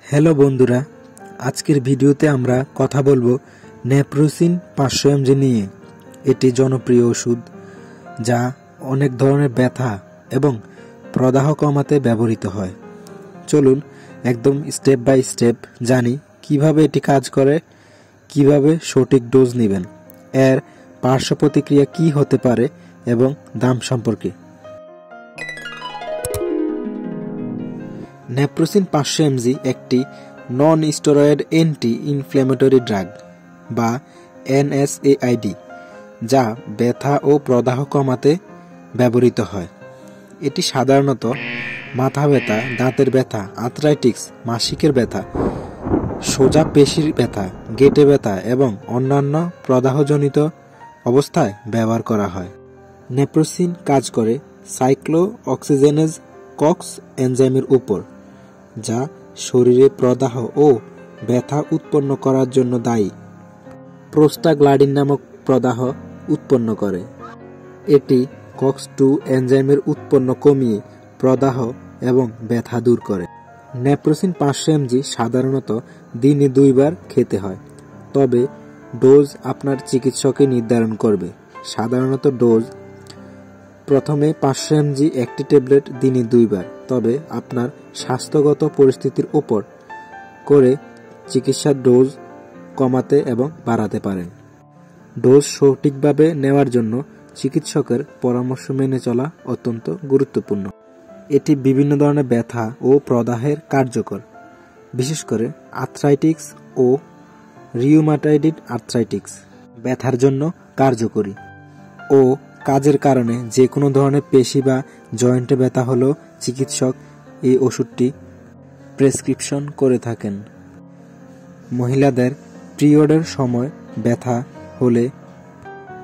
Hello বন্ধুরা, আজকের ভিডিওতে আমরা কথা বলবো নেপ্রোসিন 500 mg নিয়ে। এটি জনপ্রিয় ওষুধ যা অনেক ধরনের ব্যথা এবং প্রদাহ কমাতে ব্যবহৃত হয়। চলুন একদম স্টেপ বাই স্টেপ জানি কিভাবে এটি কাজ করে, কিভাবে সঠিক ডোজ নেবেন, এর পার্শ্ব প্রতিক্রিয়া কী হতে পারে এবং দাম সম্পর্কে। নেপ্রোসিন 500 mg একটি নন স্টেরয়েড অ্যান্টি ইনফ্ল্যামেটরি ড্রাগ বা NSAID যা ব্যথা ও প্রদাহ কমাতে ব্যবহৃত হয়। এটি সাধারণত মাথা ব্যথা, দাঁতের ব্যথা, আর্থ্রাইটিস, মাসিকের ব্যথা, সোজা পেশির ব্যথা, গেটে ব্যথা এবং অন্যান্য প্রদাহজনিত অবস্থায় ব্যবহার করা হয়। নেপ্রোসিন কাজ করে সাইক্লোঅক্সিজেনেজ কক্স এনজাইমের উপর, যা শরীরে প্রদাহ ও ব্যথা উৎপন্ন করার জন্য দায়ী। প্রোস্টাগ্ল্যান্ডিন নামক প্রদাহ উৎপন্ন করে। এটি কক্স-2 এনজাইমের উৎপন্ন কমিয়ে প্রদাহ এবং ব্যথা দূর করে। নেপ্রোসিন 500 mg সাধারণত দিনে 2 বার খেতে হয়, তবে ডোজ আপনার চিকিৎসকই নির্ধারণ করবে। সাধারণত ডোজ প্রথমে 500 mg একটি ট্যাবলেট দিনে 2 বার, তবে আপনার স্বাস্থ্যগত পরিস্থিতির উপর করে চিকিৎসার ডোজ কমাতে এবং বাড়াতে পারেন। ডোজ সঠিকভাবে নেওয়ার জন্য চিকিৎসকের পরামর্শ মেনে চলা অত্যন্ত গুরুত্বপূর্ণ। এটি বিভিন্ন ধরনের ব্যথা ও প্রদাহের কার্যকর, বিশেষ করে আর্থ্রাইটিস ও রিউমাটয়েড আর্থ্রাইটিস ব্যথার জন্য কার্যকরী ও কাজের কারণে যে কোনো ধরনের পেশি বা জয়েন্টে ব্যথা হলেও চিকিৎসক এই ওষুধটি প্রেসক্রিপশন করে থাকেন। মহিলাদের পিরিয়ডের সময় ব্যথা হলে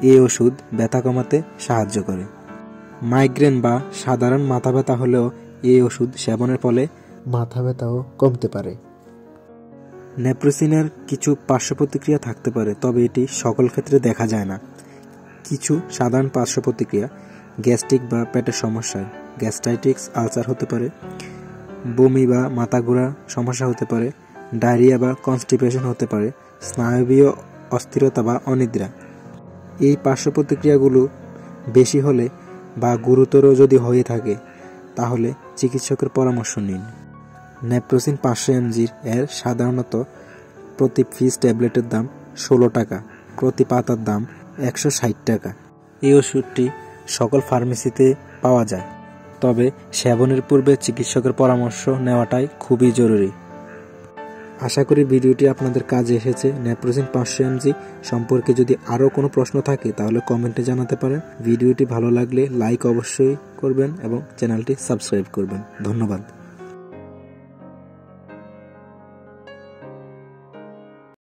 এই ওষুধ ব্যথা কমাতে সাহায্য করে। মাইগ্রেন বা সাধারণ মাথা ব্যথা হলেও এই ওষুধ সেবনের ফলে মাথা ব্যথাও কমতে পারে। নেপ্রোসিনের কিছু পার্শ্ব প্রতিক্রিয়া থাকতে পারে, তবে এটি সকল ক্ষেত্রে দেখা যায় না। কিছু সাধারণ পার্শ্ব প্রতিক্রিয়া: গ্যাস্ট্রিক বা পেটের সমস্যা, গ্যাস্ট্রাইটিস, আলসার হতে পারে, বমি বা মাথা ঘোরা সমস্যা হতে পারে, ডায়রিয়া বা কনস্টিপেশন হতে পারে, স্নায়বীয় অস্থিরতা বা অনিদ্রা। এই পার্শ্ব প্রতিক্রিয়াগুলো বেশি হলে বা গুরুতর যদি হয়ে থাকে তাহলে চিকিৎসকের পরামর্শ নিন। নেপ্রোসিন 500 mg এর সাধারণত প্রতি পিস ট্যাবলেটের দাম 16 টাকা, প্রতি পাতার দাম 160 টাকা। এই ওষুধটি সকল ফার্মেসিতে পাওয়া যায়, তবে সেবনের পূর্বে চিকিৎসকের পরামর্শ নেওয়াটাই খুবই জরুরি। আশা করি ভিডিওটি আপনাদের কাজে এসেছে। নেপ্রোসিন 500 mg সম্পর্কে যদি আরও কোনো প্রশ্ন থাকে তাহলে কমেন্টে জানাতে পারেন। ভিডিওটি ভালো লাগলে লাইক অবশ্যই করবেন এবং চ্যানেলটি সাবস্ক্রাইব করবেন। ধন্যবাদ।